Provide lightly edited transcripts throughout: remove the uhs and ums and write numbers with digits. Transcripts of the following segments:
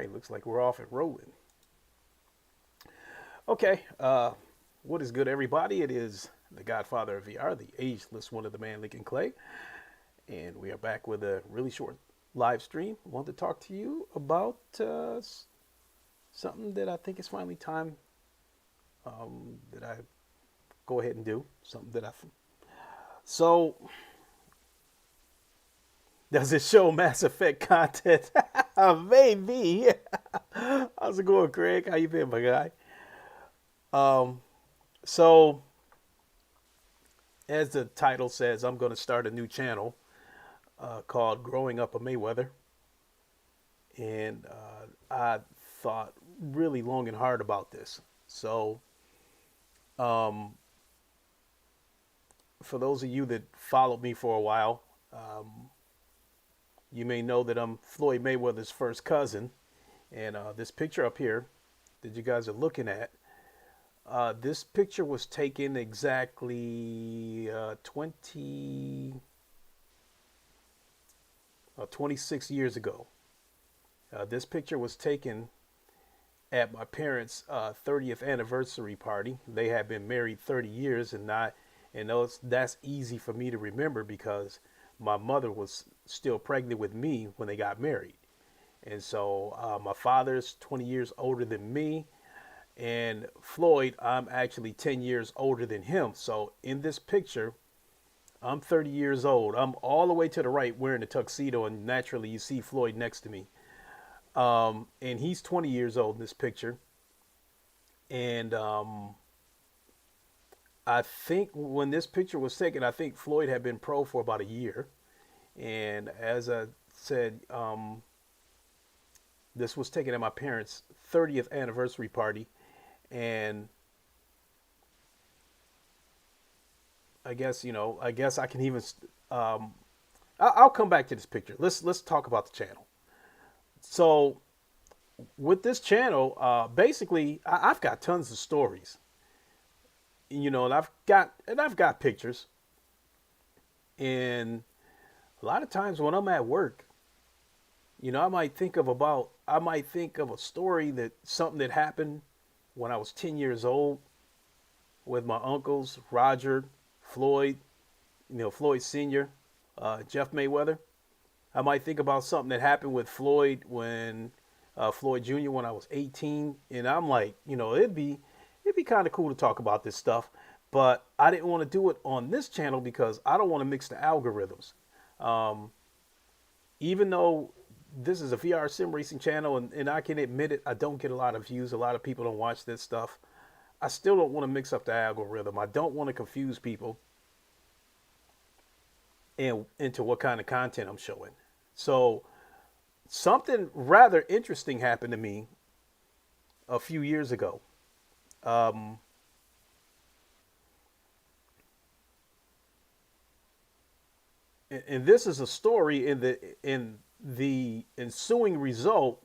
right, looks like we're off and rolling. Okay, what is good, everybody? It is the Godfather of VR, the ageless one of the man Lincoln Clay, and we are back with a really short live stream. I want to talk to you about something that I think is finally time that I go ahead and do. Something that I so does it show Mass Effect content? Maybe. How's it going, Craig? How you been, my guy? Um, so as the title says, I'm going to start a new channel called Growing Up a Mayweather. And I thought really long and hard about this. So, um, for those of you that followed me for a while, you may know that I'm Floyd Mayweather's first cousin. And this picture up here that you guys are looking at, this picture was taken exactly 26 years ago. This picture was taken at my parents' 30th anniversary party. They had been married 30 years, that's easy for me to remember because my mother was still pregnant with me when they got married. And so my father's 20 years older than me, and Floyd, I'm actually 10 years older than him. So in this picture, I'm 30 years old. I'm all the way to the right wearing a tuxedo, and naturally you see Floyd next to me. And he's 20 years old in this picture. And I think when this picture was taken, I think Floyd had been pro for about a year. And as I said, this was taken at my parents' 30th anniversary party. And I guess I can even, um, I'll come back to this picture. Let's talk about the channel. So with this channel, basically, I've got tons of stories, and I've got pictures, and a lot of times when I'm at work, I might think of a story that something that happened when I was 10 years old with my uncles Roger, Floyd, Floyd Sr, Jeff Mayweather. I might think about something that happened with Floyd when Floyd Jr. when I was 18, and I'm like, it'd be kind of cool to talk about this stuff, but I didn't want to do it on this channel because I don't want to mix the algorithms. Um, Even though this is a VR sim racing channel, and I can admit it, I don't get a lot of views. A lot of people don't watch this stuff. I still don't want to mix up the algorithm. I don't want to confuse people into what kind of content I'm showing. So something rather interesting happened to me a few years ago. Um, and this is a story in the ensuing result,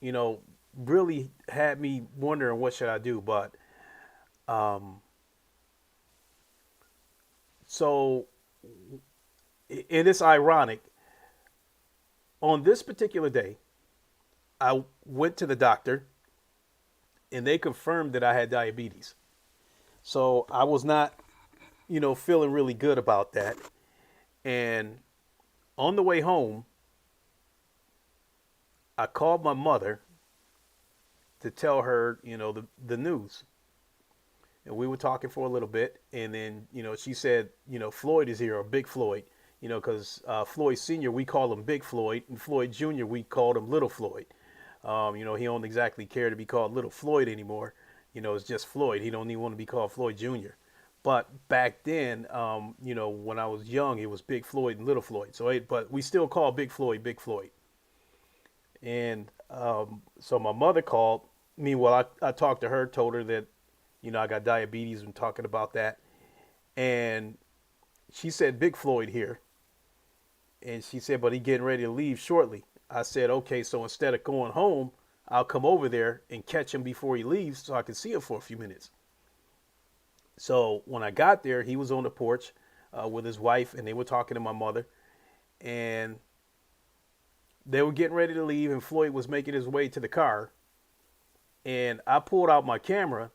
you know, really had me wondering what should I do. But um, so, and it's ironic. On this particular day, I went to the doctor and they confirmed that I had diabetes. So I was not, feeling really good about that. And on the way home, I called my mother to tell her, the news. And we were talking for a little bit. And then, she said, Floyd is here, or Big Floyd, because Floyd Sr., we call him Big Floyd, and Floyd Jr., we called him Little Floyd. He don't exactly care to be called Little Floyd anymore. It's just Floyd. He don't even want to be called Floyd Jr. But back then, when I was young, it was Big Floyd and Little Floyd. But we still call Big Floyd Big Floyd. And so my mother called. Meanwhile, I talked to her, told her that, I got diabetes and talking about that. And she said, Big Floyd here. And she said, but he getting ready to leave shortly. I said, okay, so instead of going home, I'll come over there and catch him before he leaves so I can see him for a few minutes. So when I got there, he was on the porch with his wife, and they were talking to my mother. And They were getting ready to leave, and Floyd was making his way to the car. And I pulled out my camera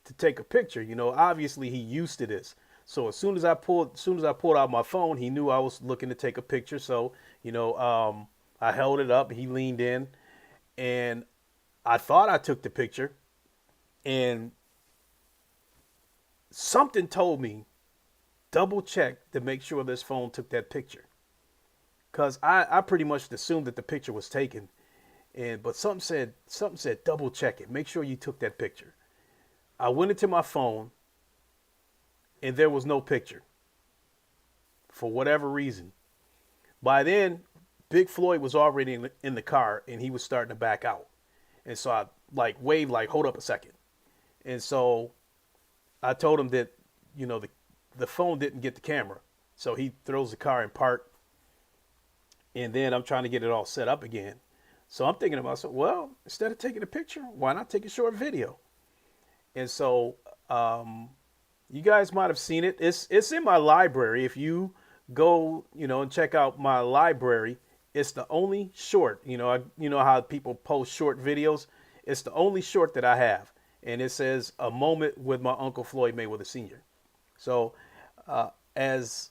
to take a picture. Obviously he used to this. So as soon as I pulled out my phone, he knew I was looking to take a picture. So I held it up. He leaned in, and I thought I took the picture, and something told me double check to make sure this phone took that picture, because I pretty much assumed that the picture was taken, but something said double check it, make sure you took that picture. I went into my phone, and there was no picture for whatever reason. By then, Big Floyd was already in the car, and he was starting to back out. And so I like waved, like, hold up a second. And so I told him that, the phone didn't get the camera. So he throws the car in park, and then I'm trying to get it all set up again. So I'm thinking to myself, well, instead of taking a picture, why not take a short video? And so you guys might have seen it. It's in my library. If you go, and check out my library, it's the only short. You know how people post short videos. It's the only short that I have, and it says "A Moment with My Uncle Floyd Mayweather Sr." So as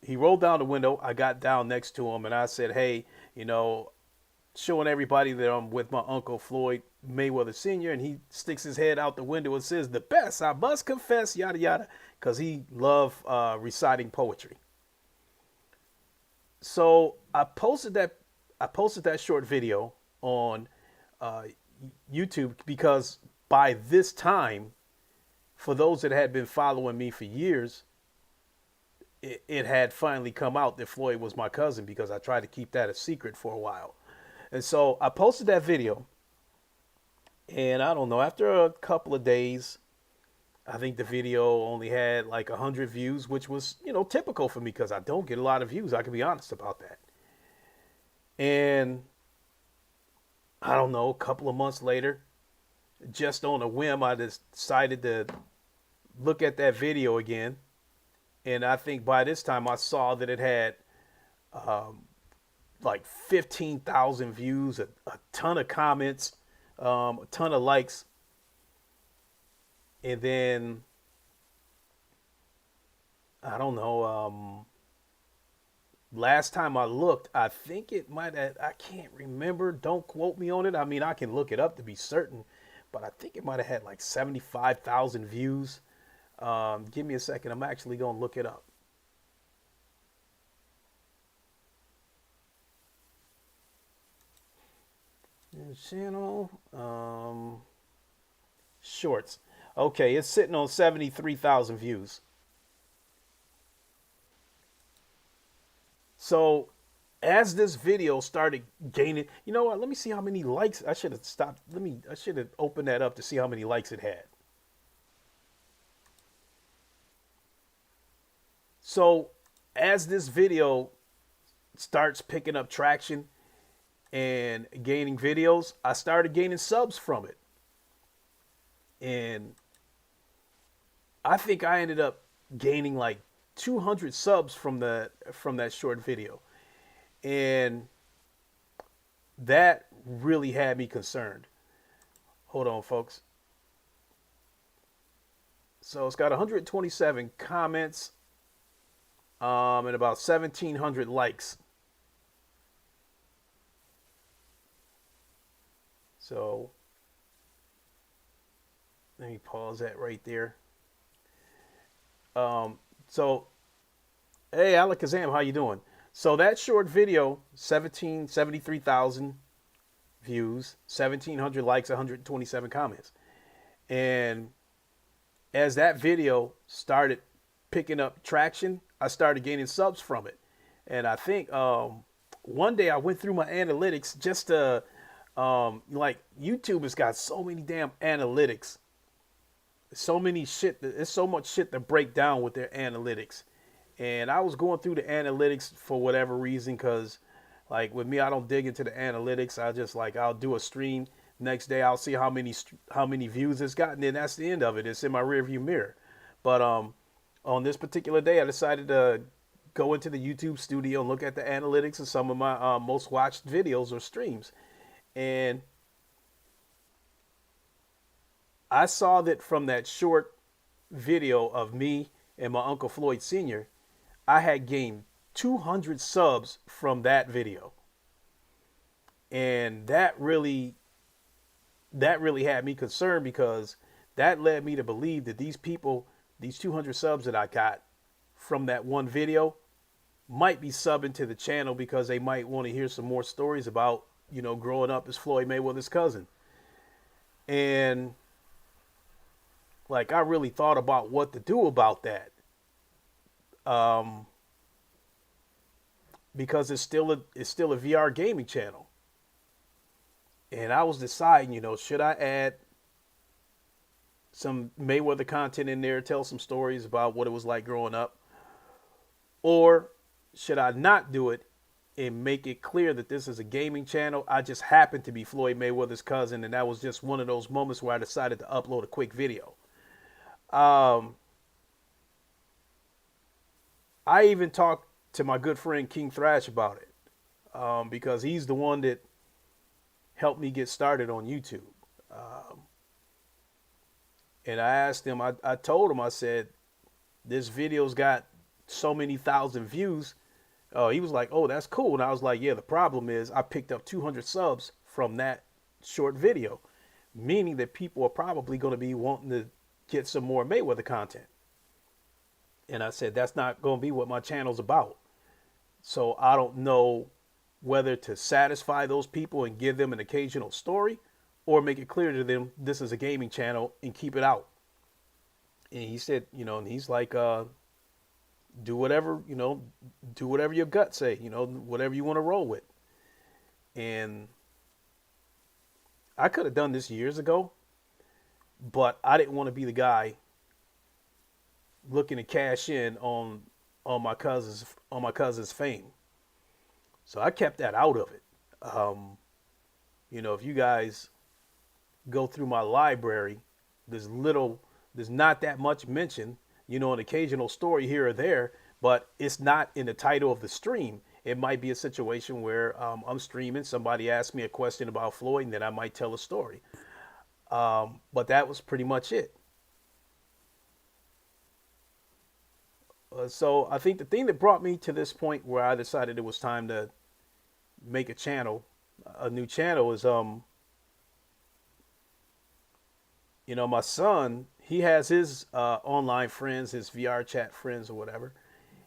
he rolled down the window, I got down next to him, and I said, "Hey, showing everybody that I'm with my Uncle Floyd Mayweather Sr." And he sticks his head out the window and says, "The best, I must confess, yada yada," because he loved reciting poetry. So I posted that short video on uh, YouTube, because by this time, for those that had been following me for years, it had finally come out that Floyd was my cousin, because I tried to keep that a secret for a while. And so I posted that video, and I don't know, after a couple of days, I think the video only had like 100 views, which was, typical for me, because I don't get a lot of views. I can be honest about that. And I don't know, a couple of months later, just on a whim, I decided to look at that video again. And I think by this time I saw that it had like 15,000 views, a ton of comments, a ton of likes. And then, I don't know, last time I looked, I think it might have, I can't remember. Don't quote me on it. I mean, I can look it up to be certain, but I think it might have had like 75,000 views. Give me a second. I'm actually going to look it up. Channel, shorts. Okay, it's sitting on 73,000 views. So as this video started gaining, you know what? Let me see how many likes. I should have stopped. I should have opened that up to see how many likes it had. So as this video starts picking up traction and gaining videos, I started gaining subs from it. And I think I ended up gaining like 200 subs from that short video. And that really had me concerned. Hold on, folks. So it's got 127 comments, and about 1,700 likes. So let me pause that right there. So, hey, Alakazam, how you doing? So that short video, 73,000 views, 1,700 likes, 127 comments. And as that video started picking up traction, I started gaining subs from it. And I think one day I went through my analytics just to, like, YouTube has got so many damn analytics. So many shit, there's so much shit to break down with their analytics. And I was going through the analytics for whatever reason, because like with me, I don't dig into the analytics. I just like, I'll do a stream. Next day I'll see how many views it's gotten, and that's the end of it. It's in my rearview mirror. But on this particular day, I decided to go into the YouTube studio and look at the analytics of some of my most watched videos or streams. And I saw that from that short video of me and my uncle Floyd Sr., I had gained 200 subs from that video. And that really had me concerned because that led me to believe that these people, these 200 subs that I got from that one video, might be subbing to the channel because they might want to hear some more stories about, growing up as Floyd Mayweather's cousin. And like, I really thought about what to do about that. Um, because it's still a VR gaming channel. And I was deciding, should I add some Mayweather content in there, tell some stories about what it was like growing up, or should I not do it and make it clear that this is a gaming channel? I just happen to be Floyd Mayweather's cousin, and that was just one of those moments where I decided to upload a quick video. Um, I even talked to my good friend King Thrash about it because he's the one that helped me get started on YouTube. Um, and I asked him, I told him, I said, this video's got so many thousand views. He was like, oh, that's cool. And I was like, yeah, the problem is I picked up 200 subs from that short video, meaning that people are probably going to be wanting to get some more Mayweather content. And I said, that's not going to be what my channel's about. So I don't know whether to satisfy those people and give them an occasional story or make it clear to them this is a gaming channel and keep it out. And he said, and he's like, do whatever, do whatever your gut say, whatever you want to roll with. And I could have done this years ago, but I didn't want to be the guy looking to cash in on my cousin's fame. So I kept that out of it. If you guys go through my library, there's not that much mention, an occasional story here or there, but it's not in the title of the stream. It might be a situation where I'm streaming, somebody asks me a question about Floyd, and then I might tell a story. But that was pretty much it. So I think the thing that brought me to this point where I decided it was time to make a new channel is, my son, he has his online friends, his VR chat friends or whatever.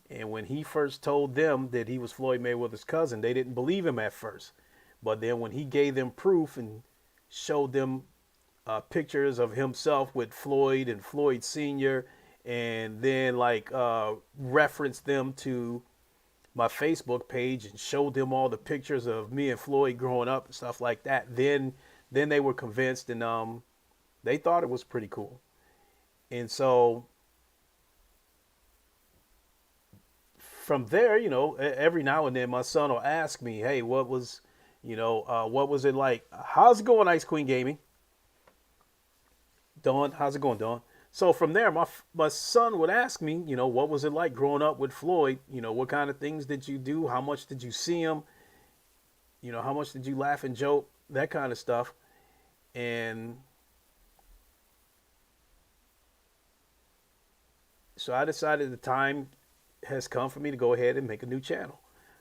And when he first told them that he was Floyd Mayweather's cousin, they didn't believe him at first. But then when he gave them proof and showed them pictures of himself with Floyd and Floyd Sr., and then referenced them to my Facebook page and showed them all the pictures of me and Floyd growing up and stuff like that, then they were convinced, and they thought it was pretty cool. And so from there, every now and then my son will ask me, hey, what was it like? How's it going, Ice Queen Gaming? Dawn, how's it going, Dawn? So from there, my son would ask me, what was it like growing up with Floyd? What kind of things did you do? How much did you see him? How much did you laugh and joke? That kind of stuff. And so I decided the time has come for me to go ahead and make a new channel.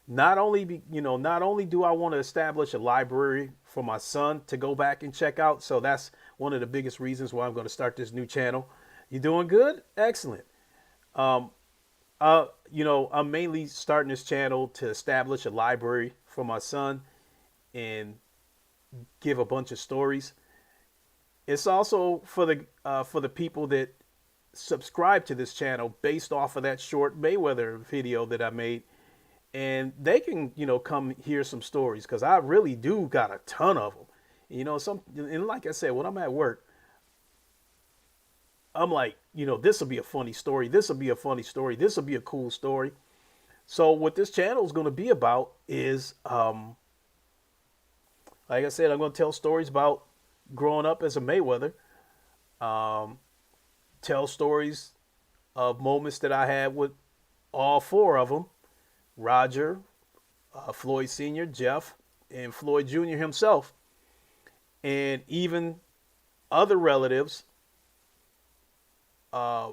Not only do I want to establish a library for my son to go back and check out. So that's one of the biggest reasons why I'm going to start this new channel. You doing good? Excellent. Um, I'm mainly starting this channel to establish a library for my son and give a bunch of stories. It's also for the people that subscribe to this channel based off of that short Mayweather video that I made, and they can come hear some stories because I really do got a ton of them. And like I said, when I'm at work, I'm like, this will be a funny story. This will be a funny story. This will be a cool story. So what this channel is going to be about is, like I said, I'm going to tell stories about growing up as a Mayweather. Um, Tell stories of moments that I had with all four of them. Roger, Floyd Sr., Jeff, and Floyd Jr. himself, and even other relatives, uh,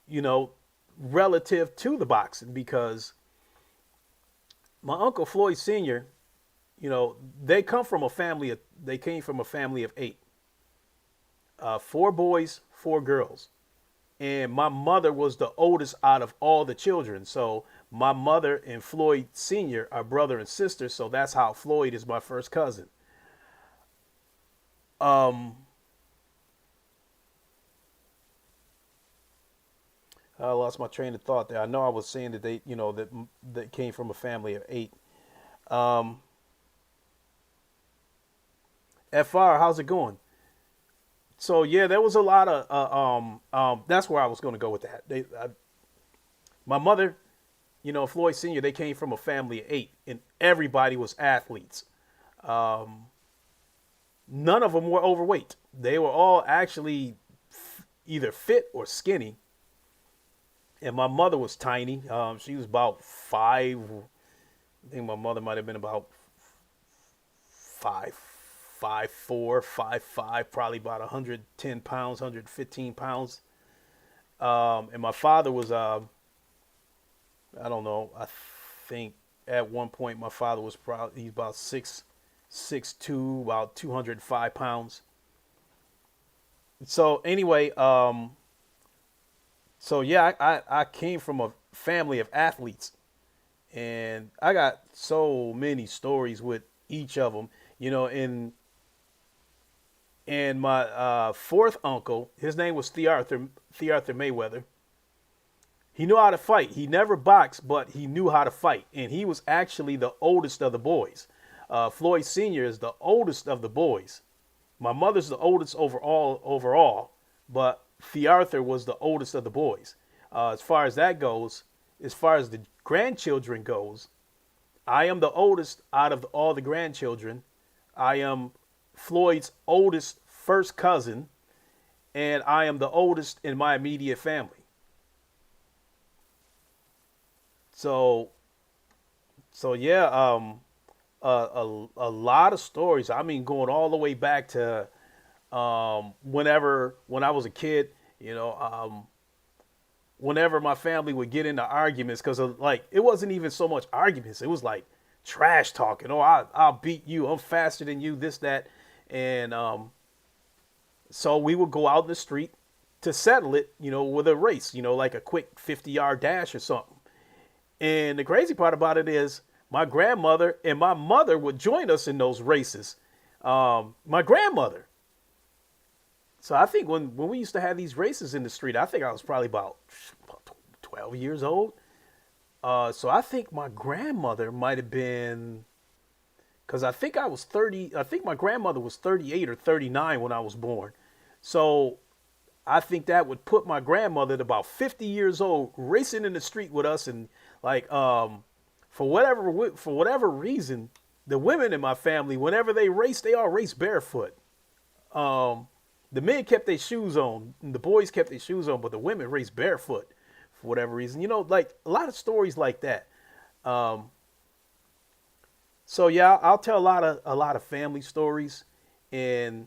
you know, relative to the boxing, because my uncle Floyd Sr., they came from a family of eight, four boys, four girls. And my mother was the oldest out of all the children. So my mother and Floyd Sr. are brother and sister. So that's how Floyd is my first cousin. Um, I lost my train of thought there. I know I was saying that that came from a family of eight. Um, FR, how's it going? So yeah, there was a lot of that's where I was going to go with that. My mother, Floyd Sr., they came from a family of eight, and everybody was athletes. Um, None of them were overweight. They were all actually either fit or skinny. And my mother was tiny. She was about five. I think my mother might have been about five, 5'4", 5'5", probably about 110 pounds, 115 pounds. And my father was, I don't know, I think at one point my father was probably, he's about 6'2", about 205 pounds. So anyway, so yeah, I came from a family of athletes, and I got so many stories with each of them. And my fourth uncle, his name was Thearthur Mayweather. He knew how to fight. He never boxed, but he knew how to fight, and he was actually the oldest of the boys. Floyd Sr. is the oldest of the boys. My mother's the oldest overall, but Thearthur was the oldest of the boys. As far as that goes, as far as the grandchildren goes, I am the oldest out of all the grandchildren. I am Floyd's oldest first cousin, and I am the oldest in my immediate family. So, so yeah, a lot of stories. I mean, going all the way back to when I was a kid, whenever my family would get into arguments, because like it wasn't even so much arguments, it was like trash talking. Oh, I'll beat you, I'm faster than you, this, that. And so we would go out in the street to settle it, with a race, like a quick 50-yard dash or something. And the crazy part about it is my grandmother and my mother would join us in those races. My grandmother. So I think when we used to have these races in the street, I think I was probably about 12 years old. So I think my grandmother might have been, because I think I was 30. I think my grandmother was 38 or 39 when I was born. So I think that would put my grandmother at about 50 years old, racing in the street with us. And like, for whatever reason, the women in my family, whenever they race, they all race barefoot. Um, the men kept their shoes on, and the boys kept their shoes on, but the women raced barefoot for whatever reason. Like a lot of stories like that. Um, so yeah, I'll tell a lot of family stories, and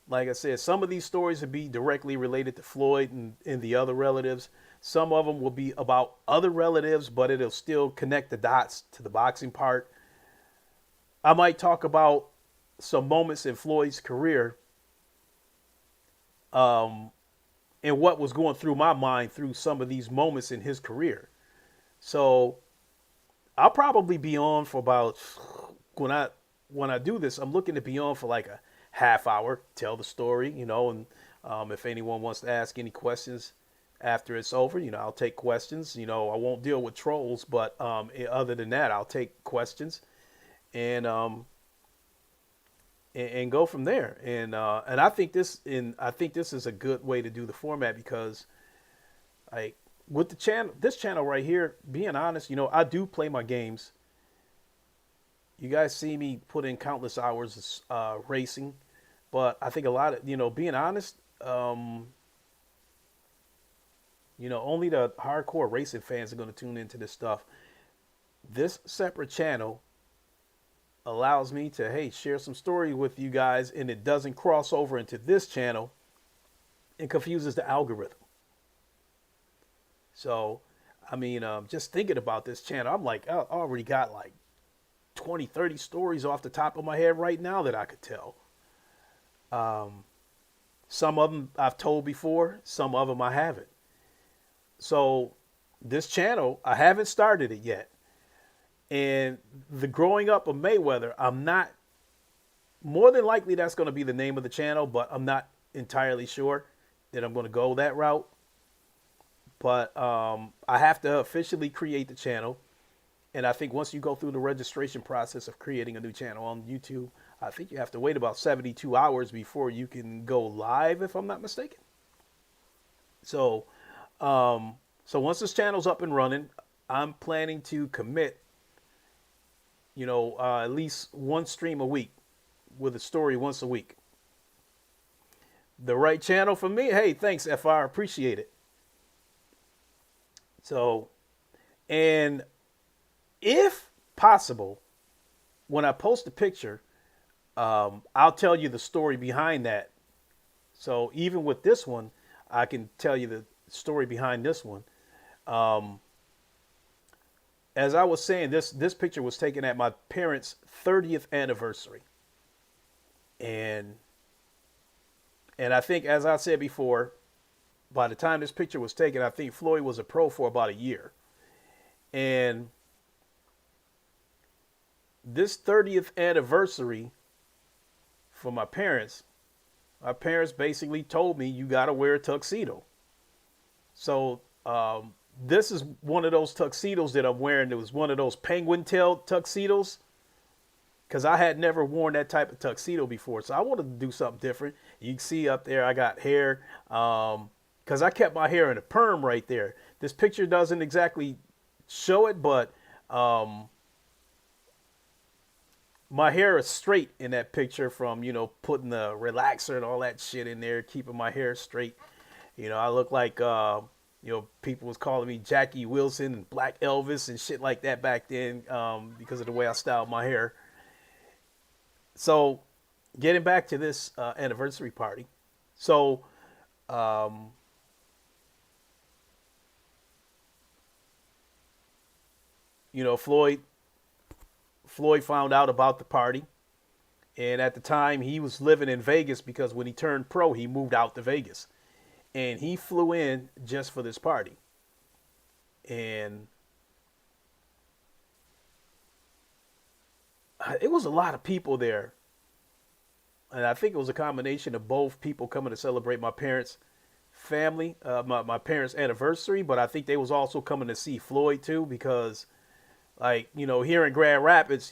like I said, some of these stories would be directly related to Floyd and the other relatives. Some of them will be about other relatives, but it'll still connect the dots to the boxing part. I might talk about some moments in Floyd's career, um, and what was going through my mind through some of these moments in his career. So I'll probably be on for about, when I do this, I'm looking to be on for like a half hour, tell the story, and if anyone wants to ask any questions after it's over, I'll take questions. I won't deal with trolls, but other than that, I'll take questions, and and go from there. And I think this is a good way to do the format, because like with this channel right here, being honest, I do play my games. You guys see me put in countless hours racing, but I think a lot of, being honest, only the hardcore racing fans are going to tune into this stuff. This separate channel allows me to, hey, share some story with you guys, and it doesn't cross over into this channel and confuses the algorithm. So, I mean, just thinking about this channel, I'm like, I already got like 20, 30 stories off the top of my head right now that I could tell. Some of them I've told before, some of them I haven't. So, this channel, I haven't started it yet. And the growing up of Mayweather, I'm not, more than likely that's going to be the name of the channel, but I'm not entirely sure that I'm going to go that route. But I have to officially create the channel. And I think once you go through the registration process of creating a new channel on YouTube, I think you have to wait about 72 hours before you can go live, if I'm not mistaken. So, so once this channel's up and running, I'm planning to commit, at least one stream a week with a story once a week. The right channel for me? Hey, thanks, FR. Appreciate it. So, and if possible, when I post a picture, I'll tell you the story behind that. So even with this one, I can tell you the story behind this one. As I was saying, this picture was taken at my parents' 30th anniversary, and I think, as I said before, by the time this picture was taken, I think Floyd was a pro for about a year, and this 30th anniversary for my parents basically told me you got to wear a tuxedo. So this is one of those tuxedos that I'm wearing. It was one of those penguin tail tuxedos because I had never worn that type of tuxedo before. So I wanted to do something different. You can see up there I got hair because I kept my hair in a perm right there. This picture doesn't exactly show it, but my hair is straight in that picture from, putting the relaxer and all that shit in there, keeping my hair straight. I look like, people was calling me Jackie Wilson and Black Elvis and shit like that back then because of the way I styled my hair. So getting back to this anniversary party. So Floyd found out about the party. And at the time, he was living in Vegas because when he turned pro, he moved out to Vegas. And he flew in just for this party. And it was a lot of people there. And I think it was a combination of both people coming to celebrate my parents' family, my parents' anniversary. But I think they was also coming to see Floyd, too, because, here in Grand Rapids,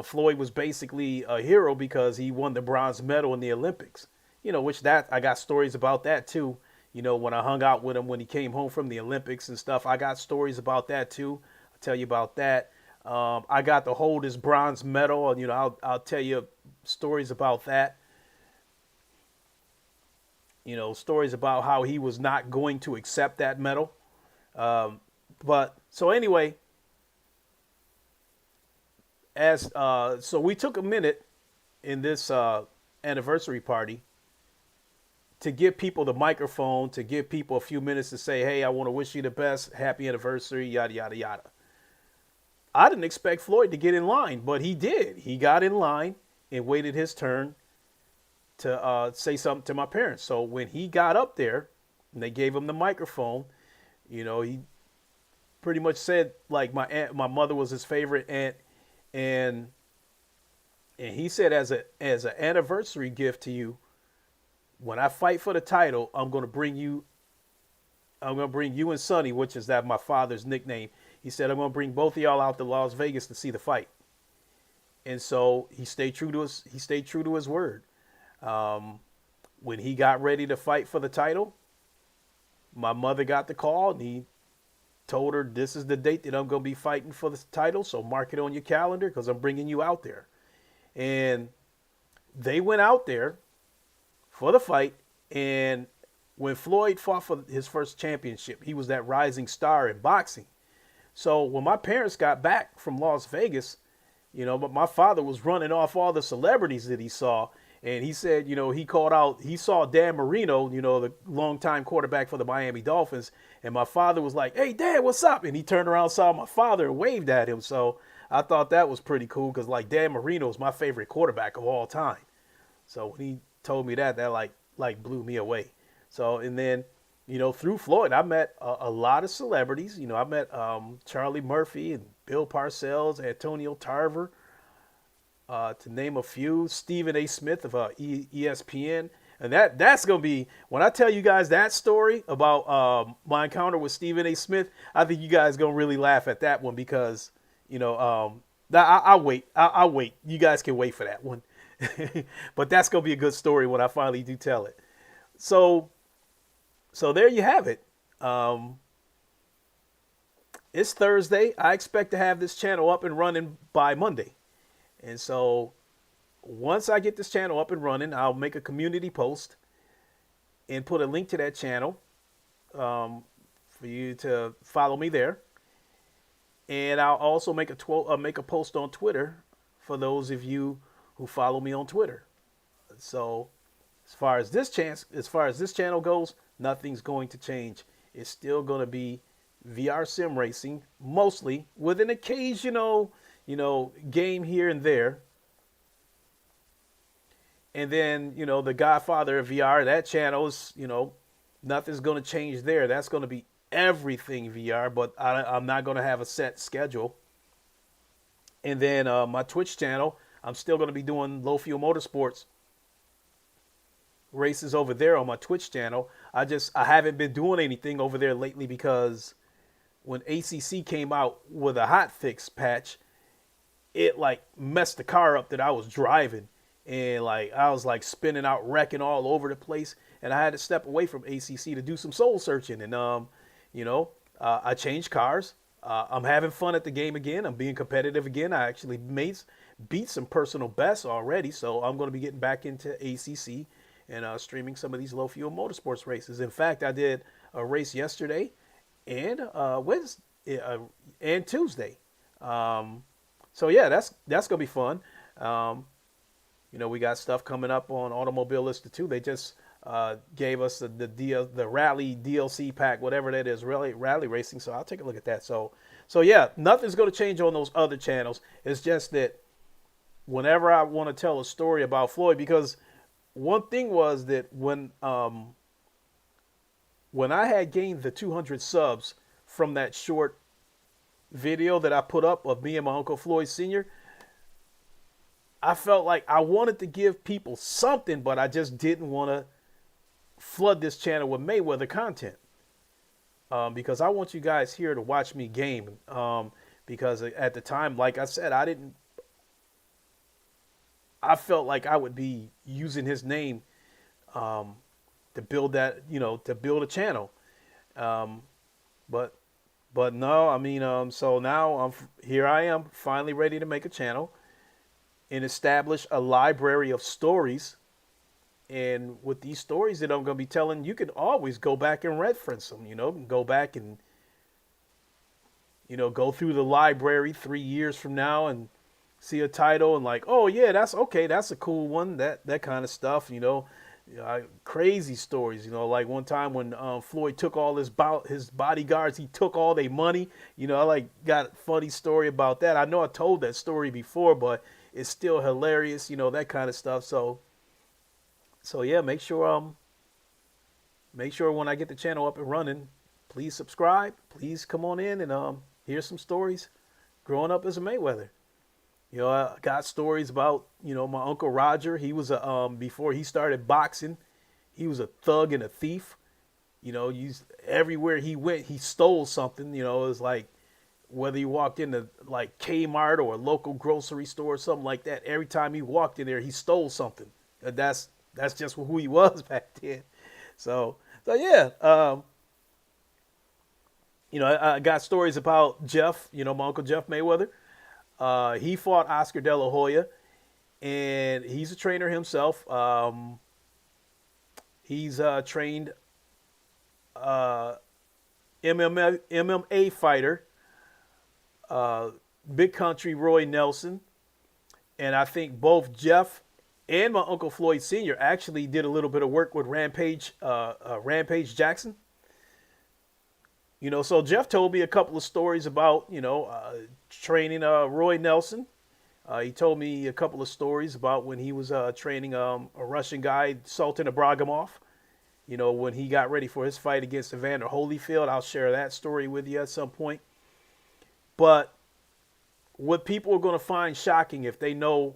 Floyd was basically a hero because he won the bronze medal in the Olympics. Which that I got stories about that too. When I hung out with him when he came home from the Olympics and stuff, I got stories about that too. I'll tell you about that. I got to hold his bronze medal, and I'll tell you stories about that. Stories about how he was not going to accept that medal. But so anyway. So we took a minute in this anniversary party to give people the microphone, to give people a few minutes to say, hey, I want to wish you the best, happy anniversary, yada, yada, yada. I didn't expect Floyd to get in line, but he did. He got in line and waited his turn to say something to my parents. So when he got up there and they gave him the microphone, he pretty much said, like, my mother was his favorite aunt. And he said, as an anniversary gift to you, when I fight for the title, I'm gonna bring you and Sonny, which is my father's nickname. He said, I'm gonna bring both of y'all out to Las Vegas to see the fight. And so he stayed true to his word. When he got ready to fight for the title, my mother got the call and he told her, this is the date that I'm going to be fighting for the title, so mark it on your calendar because I'm bringing you out there. And they went out there for the fight, and when Floyd fought for his first championship, he was that rising star in boxing. So when my parents got back from Las Vegas, but my father was running off all the celebrities that he saw. And he said, he called out, he saw Dan Marino, the longtime quarterback for the Miami Dolphins. And my father was like, "Hey, Dad, what's up?" And he turned around, saw my father, and waved at him. So I thought that was pretty cool because, like, Dan Marino is my favorite quarterback of all time. So when he told me that, like blew me away. So, and then, through Floyd, I met a lot of celebrities. I met Charlie Murphy and Bill Parcells, Antonio Tarver, to name a few, Stephen A. Smith of ESPN. And that's going to be, when I tell you guys that story about my encounter with Stephen A. Smith, I think you guys going to really laugh at that one because, I'll wait. I'll wait. You guys can wait for that one. But that's going to be a good story when I finally do tell it. So there you have it. It's Thursday. I expect to have this channel up and running by Monday. And so once I get this channel up and running, I'll make a community post and put a link to that channel for you to follow me there. And I'll also make a post on Twitter for those of you who follow me on Twitter. So as far as this channel goes, nothing's going to change. It's still going to be VR sim racing, mostly with an occasional, game here and there. And then, the Godfather of VR, that channel is, nothing's going to change there. That's going to be everything VR, but I'm not going to have a set schedule. And then my Twitch channel, I'm still going to be doing low fuel motorsports races over there on my Twitch channel. I haven't been doing anything over there lately because when ACC came out with a hotfix patch, it like messed the car up that I was driving. And like I was like spinning out, wrecking all over the place. And I had to step away from ACC to do some soul searching. And, I changed cars. I'm having fun at the game again. I'm being competitive again. I actually beat some personal bests already. So I'm going to be getting back into ACC and streaming some of these low fuel motorsports races. In fact, I did a race yesterday and Wednesday and Tuesday. So yeah, that's gonna be fun. We got stuff coming up on Automobilista too. They just gave us the rally DLC pack, whatever that is, rally racing. So I'll take a look at that. So yeah, nothing's gonna change on those other channels. It's just that whenever I want to tell a story about Floyd, because one thing was that when I had gained the 200 subs from that short video that I put up of me and my uncle Floyd Sr., I felt like I wanted to give people something, but I just didn't want to flood this channel with Mayweather content. Because I want you guys here to watch me game. Because at the time, like I said, I felt like I would be using his name to build that, to build a channel. But no, I mean, so now here I am finally ready to make a channel and establish a library of stories. And with these stories that I'm going to be telling, you can always go back and reference them, go back and, go through the library 3 years from now and see a title and like, oh yeah, that's okay. That's a cool one. That kind of stuff, crazy stories, like one time when Floyd took all his bodyguards, he took all their money. I got a funny story about that. I know I told that story before, but it's still hilarious, that kind of stuff. So yeah, make sure when I get the channel up and running, please subscribe. Please come on in and hear some stories growing up as a Mayweather. I got stories about, my Uncle Roger. He was before he started boxing, he was a thug and a thief. Everywhere he went, he stole something. It was like whether he walked into like Kmart or a local grocery store or something like that. Every time he walked in there, he stole something. That's just who he was back then. So yeah. I got stories about Jeff, my Uncle Jeff Mayweather. He fought Oscar De La Hoya, and he's a trainer himself. He's trained uh, MMA fighter, uh, Big Country Roy Nelson, and I think both Jeff and my uncle Floyd Sr. actually did a little bit of work with Rampage Jackson. So Jeff told me a couple of stories about training Roy Nelson. He told me a couple of stories about when he was training a Russian guy, Sultan Ibragimov. When he got ready for his fight against Evander Holyfield. I'll share that story with you at some point. But what people are going to find shocking if they know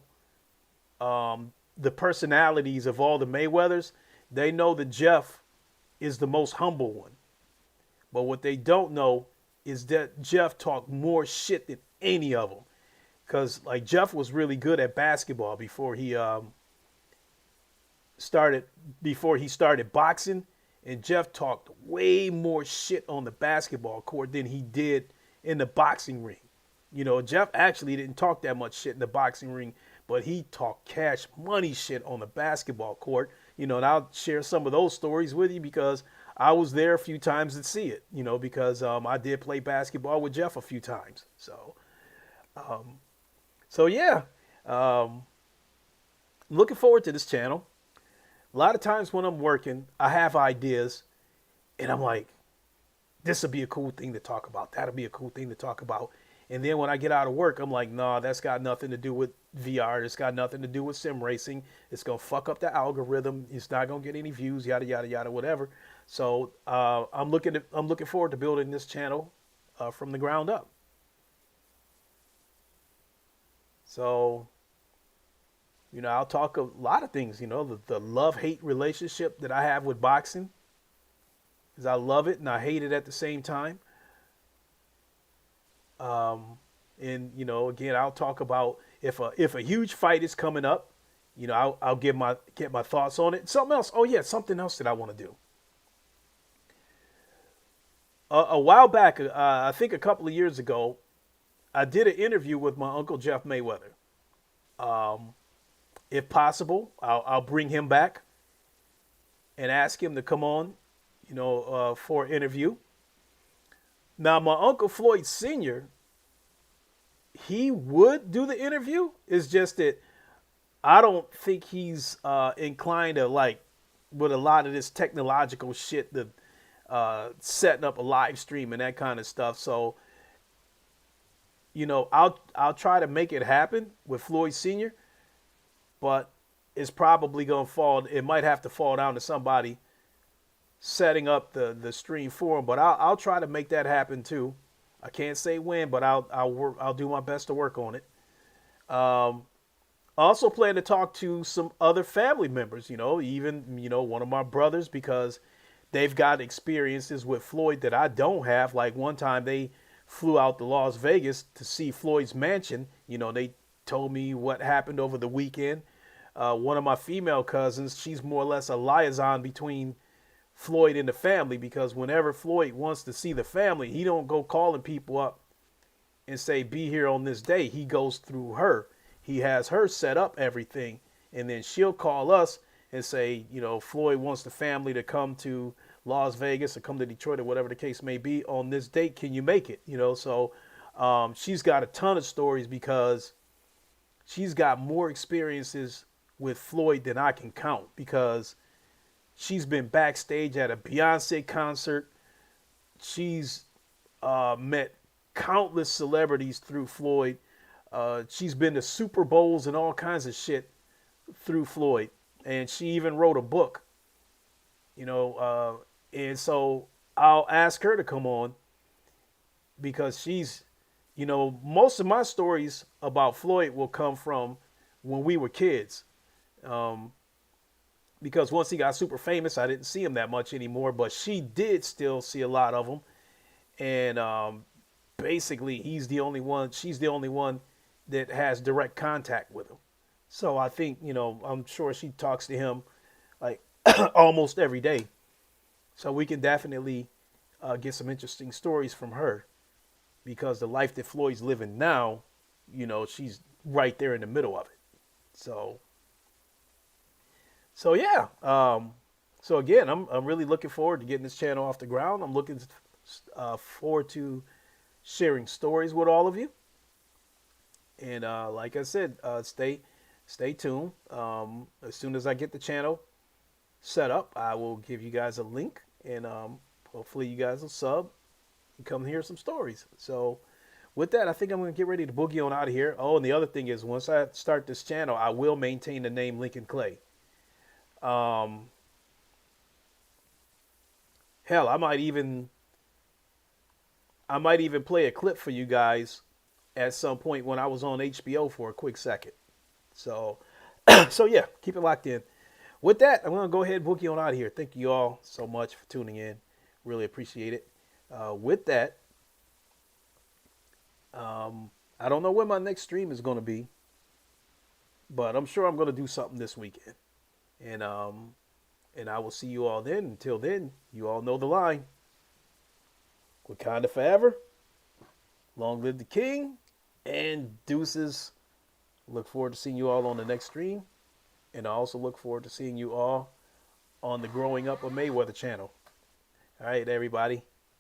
the personalities of all the Mayweathers, they know that Jeff is the most humble one. But what they don't know is that Jeff talked more shit than any of them. Because like Jeff was really good at basketball before he started boxing, and Jeff talked way more shit on the basketball court than he did in the boxing ring. Jeff actually didn't talk that much shit in the boxing ring, but he talked cash money shit on the basketball court. And I'll share some of those stories with you because I was there a few times to see it, because I did play basketball with Jeff a few times. So yeah, looking forward to this channel. A lot of times when I'm working, I have ideas and I'm like, this would be a cool thing to talk about. That'll be a cool thing to talk about. And then when I get out of work, I'm like, nah, that's got nothing to do with VR. It's got nothing to do with sim racing. It's going to fuck up the algorithm. It's not going to get any views, yada, yada, yada, whatever. So I'm looking forward to building this channel from the ground up. So, I'll talk a lot of things, the love-hate relationship that I have with boxing. Because I love it and I hate it at the same time. And again, I'll talk about if a huge fight is coming up, I'll get my thoughts on it. Something else. Oh yeah, something else that I want to do. A while back, I think a couple of years ago, I did an interview with my uncle Jeff Mayweather. If possible, I'll bring him back and ask him to come on, for an interview. Now, my uncle Floyd Sr., he would do the interview. It's just that I don't think he's inclined to, like, with a lot of this technological shit, the setting up a live stream and that kind of stuff. So, I'll try to make it happen with Floyd Sr., but it's probably going to fall. It might have to fall down to somebody setting up the stream for him, but I'll try to make that happen too. I can't say when, but I'll do my best to work on it. I also plan to talk to some other family members, even one of my brothers, because they've got experiences with Floyd that I don't have. Like one time they flew out to Las Vegas to see Floyd's mansion. They told me what happened over the weekend. One of my female cousins, she's more or less a liaison between Floyd and the family, because whenever Floyd wants to see the family, he don't go calling people up and say, be here on this day. He goes through her. He has her set up everything, and then she'll call us and say, Floyd wants the family to come to Las Vegas or come to Detroit or whatever the case may be on this date. Can you make it? So she's got a ton of stories because she's got more experiences with Floyd than I can count, because she's been backstage at a Beyonce concert. She's met countless celebrities through Floyd. She's been to Super Bowls and all kinds of shit through Floyd. And she even wrote a book, and so I'll ask her to come on, because she's, most of my stories about Floyd will come from when we were kids. Because once he got super famous, I didn't see him that much anymore, but she did still see a lot of him. And basically, she's the only one that has direct contact with him. So I think, I'm sure she talks to him like almost every day. So we can definitely get some interesting stories from her, because the life that Floyd's living now, she's right there in the middle of it. So yeah. So again, I'm really looking forward to getting this channel off the ground. I'm looking forward to sharing stories with all of you. And like I said, stay tuned. As soon as I get the channel set up, I will give you guys a link, and hopefully you guys will sub and come hear some stories. So with that, I think I'm going to get ready to boogie on out of here. Oh, and the other thing is, once I start this channel, I will maintain the name Lincoln Clay. Um, hell, I might even play a clip for you guys at some point when I was on HBO for a quick second. So, so yeah, keep it locked in. With that, I'm gonna go ahead and book you on out of here. Thank you all so much for tuning in. Really appreciate it. With that, I don't know when my next stream is gonna be, but I'm sure I'm gonna do something this weekend. And I will see you all then. Until then, you all know the line. Wakanda forever. Long live the king. And deuces. Look forward to seeing you all on the next stream. And I also look forward to seeing you all on the Growing Up of Mayweather channel. All right, everybody.